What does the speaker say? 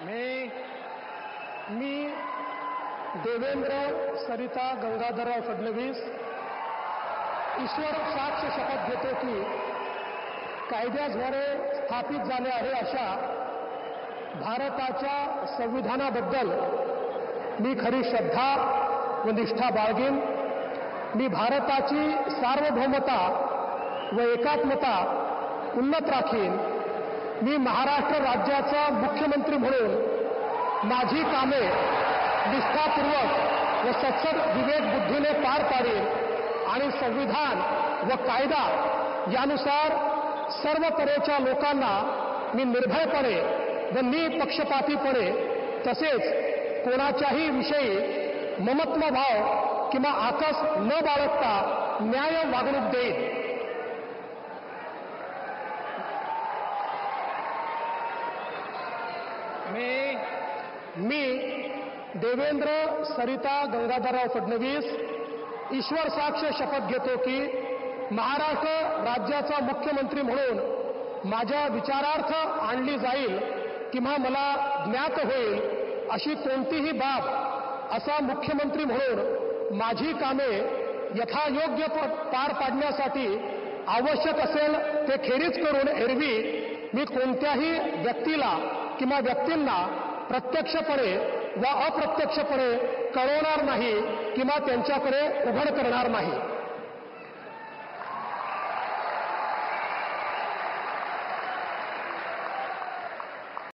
मी देवेंद्र सरिता गंगाधरराव फडणवीस ईश्वर साक्ष शपथ घेतो की कायद्याद्वारे स्थापित झाले आहे अशा भारताच्या संविधानाबद्दल मी खरी श्रद्धा व निष्ठा बाळगेन। मी भारताची सार्वभौमता व एकात्मता उन्नत राखीन। मी महाराष्ट्र राज्याचा मुख्यमंत्री म्हणून माझी कामे निष्ठापूर्वक व सत्सद विवेक बुद्धीने पार पाडेन आणि संविधान व कायदा यानुसार सर्व तऱ्हेच्या लोकांना मी निर्भयपणे व निपक्षपातीपणे तसेच कोणाच्याही विषयी ममत्व भाव किंवा आकस न बाळगता न्याय वागणूक देईन। मी देवेंद्र सरिता गंगाधरराव फडणवीस ईश्वर साक्ष शपथ घेतो की महाराष्ट्र राज्याचा मुख्यमंत्री म्हणून माझ्या विचारार्थ आणली जाईल किंवा मला ज्ञात होईल अशी कोणतीही बाब असा मुख्यमंत्री म्हणून माझी कामे यथायोग्य पार पाडण्यासाठी आवश्यक असेल ते खेरीज करून एरवी मी कोणत्याही व्यक्तीला किंवा व्यक्तींना प्रत्यक्षपणे व अप्रत्यक्षपणे कळवणार नाही किंवा त्यांच्याकडे उघड करणार नाही।